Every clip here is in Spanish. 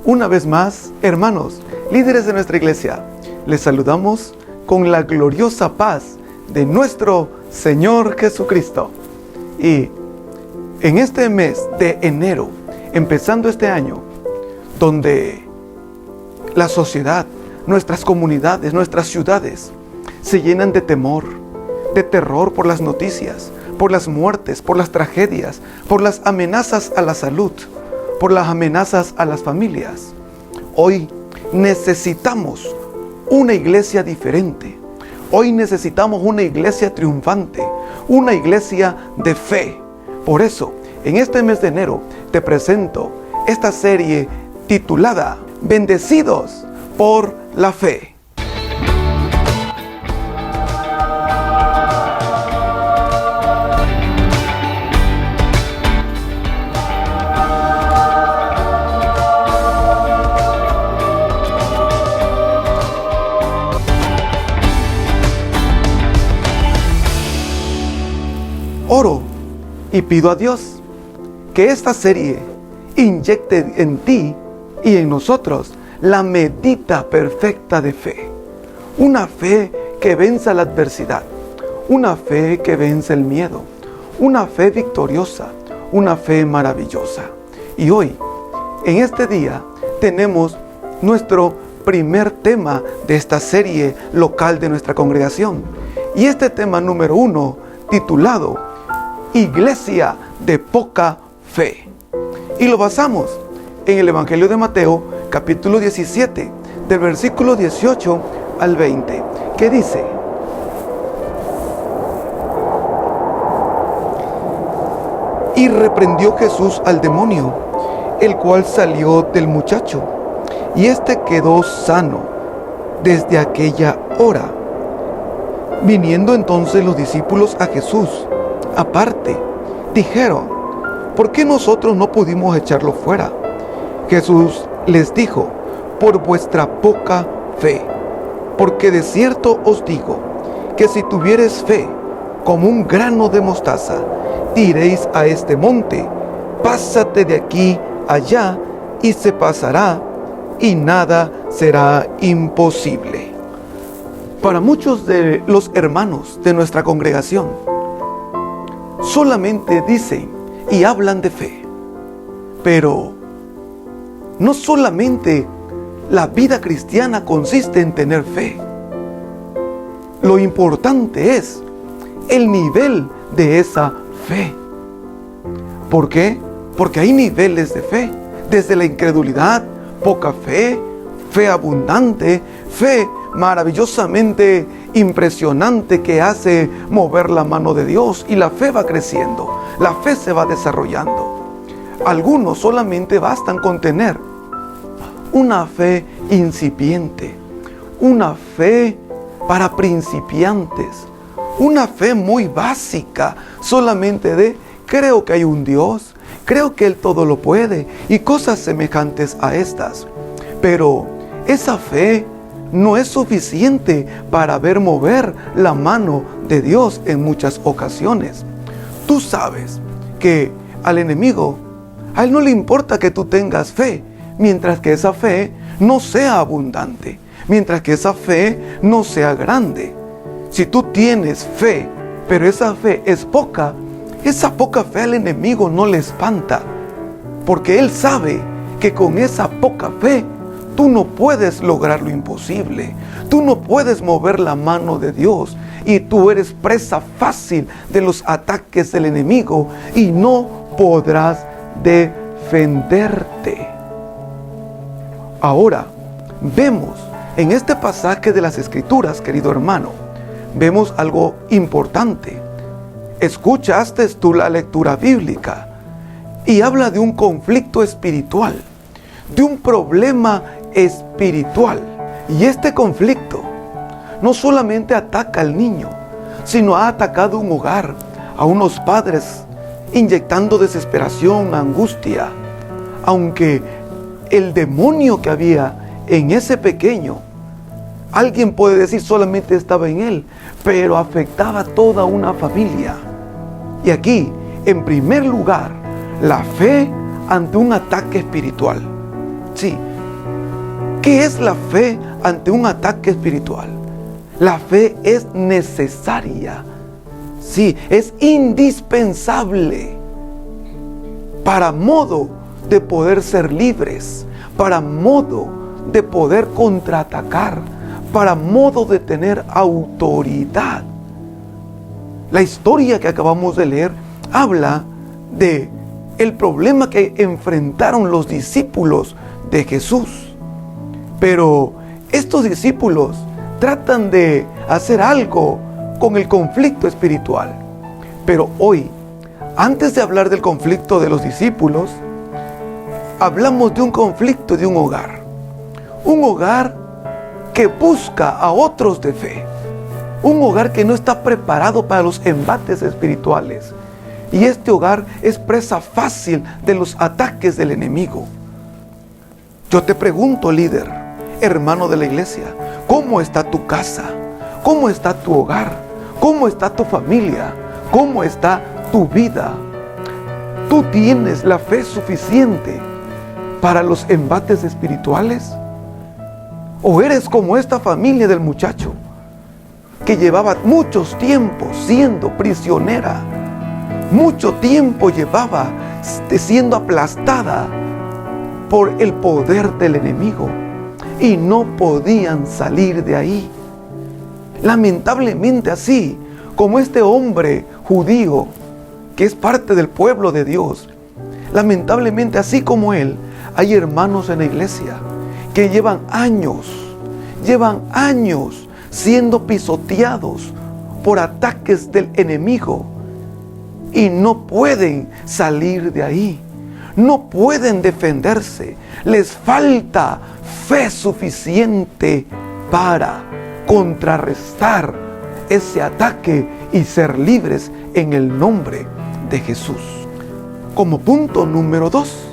Una vez más, hermanos, líderes de nuestra iglesia, les saludamos con la gloriosa paz de nuestro Señor Jesucristo. Y en este mes de enero, empezando este año, donde la sociedad, nuestras comunidades, nuestras ciudades se llenan de temor, de terror por las noticias, por las muertes, por las tragedias, por las amenazas a la salud, por las amenazas a las familias. Hoy necesitamos una iglesia diferente. Hoy necesitamos una iglesia triunfante, una iglesia de fe. Por eso, en este mes de enero, te presento esta serie titulada Bendecidos por la Fe. Oro y pido a Dios que esta serie inyecte en ti y en nosotros la medida perfecta de fe. Una fe que venza la adversidad, una fe que vence el miedo, una fe victoriosa, una fe maravillosa. Y hoy, en este día, tenemos nuestro primer tema de esta serie local de nuestra congregación. Y este tema número 1, titulado Iglesia de poca fe. Y lo basamos en el Evangelio de Mateo, capítulo 17, del versículo 18 al 20, que dice: Y reprendió Jesús al demonio, el cual salió del muchacho, y éste quedó sano desde aquella hora. Viniendo entonces los discípulos a Jesús aparte, dijeron: ¿por qué nosotros no pudimos echarlo fuera? Jesús les dijo: por vuestra poca fe. Porque de cierto os digo, que si tuviereis fe como un grano de mostaza, diréis a este monte: pásate de aquí allá, y se pasará, y nada será imposible. Para muchos de los hermanos de nuestra congregación, solamente dicen y hablan de fe, pero no solamente la vida cristiana consiste en tener fe. Lo importante es el nivel de esa fe. ¿Por qué? Porque hay niveles de fe, desde la incredulidad, poca fe, fe abundante, fe maravillosamente impresionante que hace mover la mano de Dios, y la fe va creciendo, la fe se va desarrollando. Algunos solamente bastan con tener una fe incipiente, una fe para principiantes, una fe muy básica, solamente de creo que hay un Dios, creo que Él todo lo puede y cosas semejantes a estas. Pero esa fe no es suficiente para ver mover la mano de Dios en muchas ocasiones. Tú sabes que al enemigo, a él no le importa que tú tengas fe, mientras que esa fe no sea abundante, mientras que esa fe no sea grande. Si tú tienes fe, pero esa fe es poca, esa poca fe al enemigo no le espanta, porque él sabe que con esa poca fe tú no puedes lograr lo imposible. Tú no puedes mover la mano de Dios, y tú eres presa fácil de los ataques del enemigo y no podrás defenderte. Ahora, vemos en este pasaje de las Escrituras, querido hermano, vemos algo importante. Escuchaste tú la lectura bíblica y habla de un conflicto espiritual, de un problema espiritual. Y este conflicto no solamente ataca al niño, sino ha atacado un hogar, a unos padres, inyectando desesperación, angustia. Aunque el demonio que había en ese pequeño, alguien puede decir solamente estaba en él, pero afectaba a toda una familia. Y aquí, en primer lugar, la fe ante un ataque espiritual. Sí, ¿Qué es la fe ante un ataque espiritual? La fe es necesaria. Sí, es indispensable para modo de poder ser libres, para modo de poder contraatacar, para modo de tener autoridad. La historia que acabamos de leer habla de el problema que enfrentaron los discípulos de Jesús. Pero estos discípulos tratan de hacer algo con el conflicto espiritual. Pero hoy, antes de hablar del conflicto de los discípulos, hablamos de un conflicto de un hogar. Un hogar que busca a otros de fe. Un hogar que no está preparado para los embates espirituales. Y este hogar es presa fácil de los ataques del enemigo. Yo te pregunto, líder, hermano de la iglesia, ¿cómo está tu casa? ¿Cómo está tu hogar? ¿Cómo está tu familia? ¿Cómo está tu vida? ¿Tú tienes la fe suficiente para los embates espirituales? ¿O eres como esta familia del muchacho que llevaba muchos tiempos siendo prisionera? Mucho tiempo llevaba siendo aplastada por el poder del enemigo y no podían salir de ahí. Lamentablemente, así como este hombre judío que es parte del pueblo de Dios, lamentablemente así como él, hay hermanos en la iglesia que llevan años siendo pisoteados por ataques del enemigo y no pueden salir de ahí, no pueden defenderse, les falta fe suficiente para contrarrestar ese ataque y ser libres en el nombre de Jesús. Como punto número 2,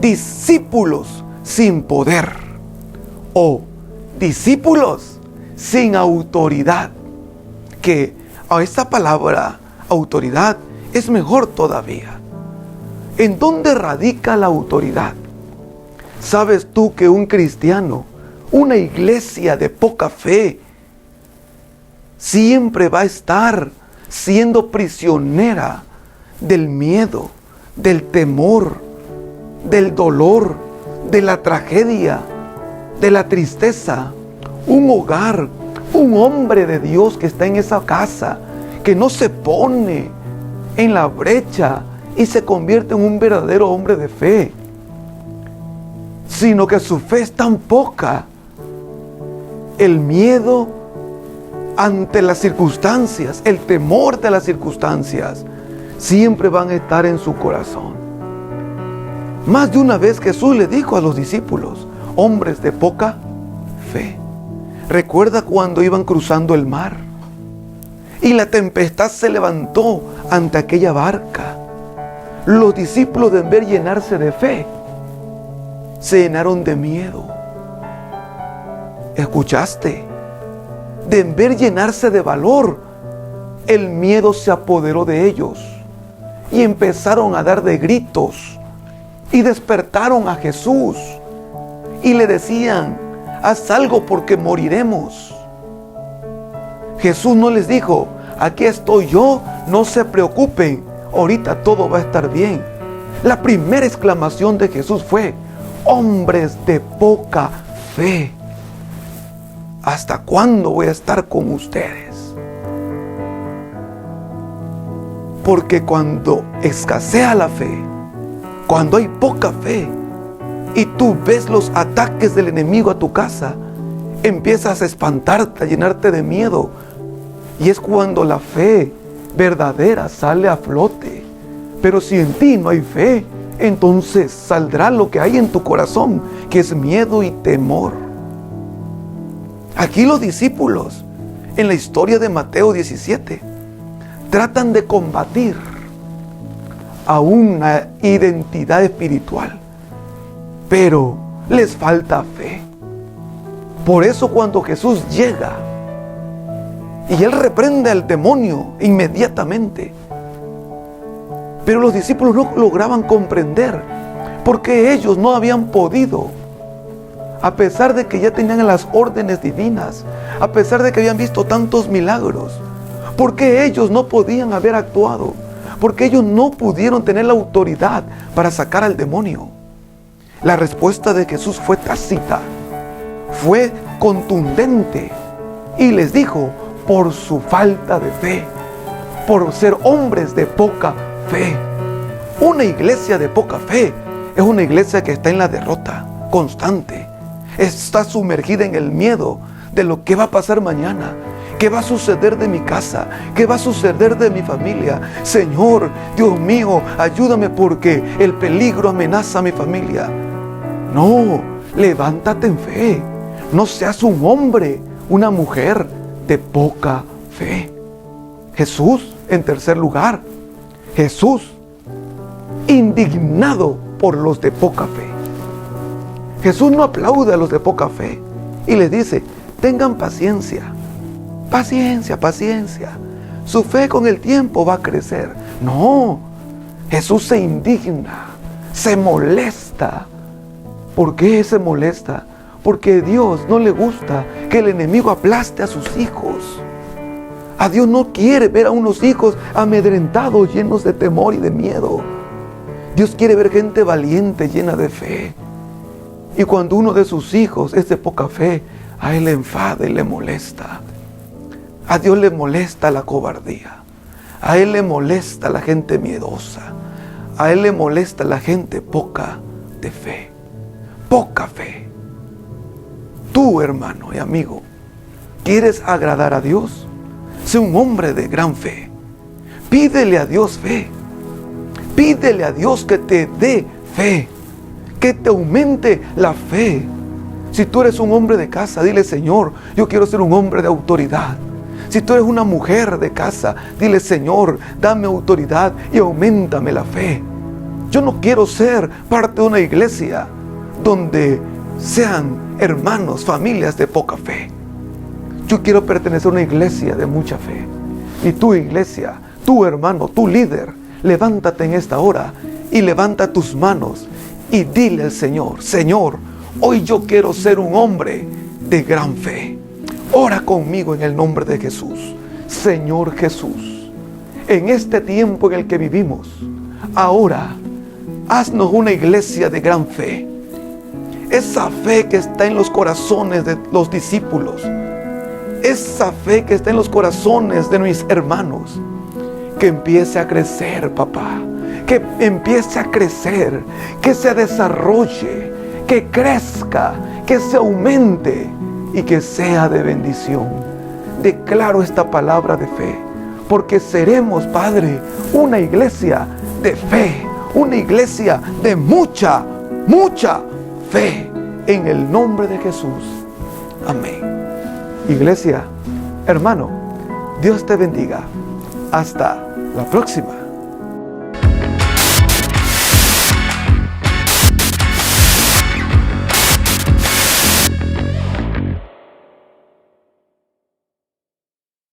discípulos sin poder o discípulos sin autoridad, que a esta palabra autoridad es mejor todavía. ¿En dónde radica la autoridad? ¿Sabes tú que un cristiano, una iglesia de poca fe, siempre va a estar siendo prisionera del miedo, del temor, del dolor, de la tragedia, de la tristeza? Un hogar, un hombre de Dios que está en esa casa, que no se pone en la brecha y se convierte en un verdadero hombre de fe, sino que su fe es tan poca. El miedo ante las circunstancias, el temor de las circunstancias, siempre van a estar en su corazón. Más de una vez Jesús le dijo a los discípulos, hombres de poca fe. Recuerda cuando iban cruzando el mar y la tempestad se levantó ante aquella barca. Los discípulos, en vez de llenarse de fe, se llenaron de miedo. ¿Escuchaste? De en vez de llenarse de valor, el miedo se apoderó de ellos y empezaron a dar de gritos y despertaron a Jesús y le decían, haz algo porque moriremos. Jesús no les dijo, aquí estoy yo, no se preocupen, ahorita todo va a estar bien. La primera exclamación de Jesús fue, hombres de poca fe, ¿hasta cuándo voy a estar con ustedes? Porque cuando escasea la fe, cuando hay poca fe, y tú ves los ataques del enemigo a tu casa, empiezas a espantarte, a llenarte de miedo. Y es cuando la fe verdadera sale a flote. Pero si en ti no hay fe, entonces saldrá lo que hay en tu corazón, que es miedo y temor. Aquí los discípulos, en la historia de Mateo 17, tratan de combatir a una identidad espiritual, pero les falta fe. Por eso cuando Jesús llega y Él reprende al demonio inmediatamente, pero los discípulos no lograban comprender porque ellos no habían podido a pesar de que ya tenían las órdenes divinas, a pesar de que habían visto tantos milagros? ¿Por qué ellos no podían haber actuado? ¿Por qué ellos no pudieron tener la autoridad para sacar al demonio? La respuesta de Jesús fue tácita, fue contundente, y les dijo: por su falta de fe, por ser hombres de poca fe. Una iglesia de poca fe es una iglesia que está en la derrota constante, está sumergida en el miedo de lo que va a pasar mañana. ¿Qué va a suceder de mi casa? ¿Qué va a suceder de mi familia? Señor, Dios mío, ayúdame porque el peligro amenaza a mi familia. No, levántate en fe. No seas un hombre, una mujer de poca fe. Jesús, en tercer lugar, Jesús, indignado por los de poca fe. Jesús no aplaude a los de poca fe y les dice: tengan paciencia. Paciencia, paciencia. Su fe con el tiempo va a crecer. No, Jesús se indigna, se molesta. ¿Por qué se molesta? Porque a Dios no le gusta que el enemigo aplaste a sus hijos. A Dios no quiere ver a unos hijos amedrentados, llenos de temor y de miedo. Dios quiere ver gente valiente, llena de fe. Y cuando uno de sus hijos es de poca fe, a Él le enfada y le molesta. A Dios le molesta la cobardía. A Él le molesta la gente miedosa. A Él le molesta la gente poca de fe. Poca fe. Tú, hermano y amigo, ¿quieres agradar a Dios? Sé un hombre de gran fe. Pídele a Dios fe. Pídele a Dios que te dé fe, que te aumente la fe. Si tú eres un hombre de casa, dile: Señor, yo quiero ser un hombre de autoridad. Si tú eres una mujer de casa, dile: Señor, dame autoridad y auméntame la fe. Yo no quiero ser parte de una iglesia donde sean hermanos, familias de poca fe. Yo quiero pertenecer a una iglesia de mucha fe. Y tu iglesia, tu hermano, tu líder, levántate en esta hora y levanta tus manos y dile al Señor: Señor, hoy yo quiero ser un hombre de gran fe. Ora conmigo en el nombre de Jesús. Señor Jesús, en este tiempo en el que vivimos, ahora, haznos una iglesia de gran fe. Esa fe que está en los corazones de los discípulos, esa fe que está en los corazones de mis hermanos, que empiece a crecer, papá, que empiece a crecer, que se desarrolle, que crezca, que se aumente y que sea de bendición. Declaro esta palabra de fe, porque seremos, Padre, una iglesia de fe, una iglesia de mucha, mucha fe, en el nombre de Jesús. Amén. Iglesia, hermano, Dios te bendiga. Hasta la próxima.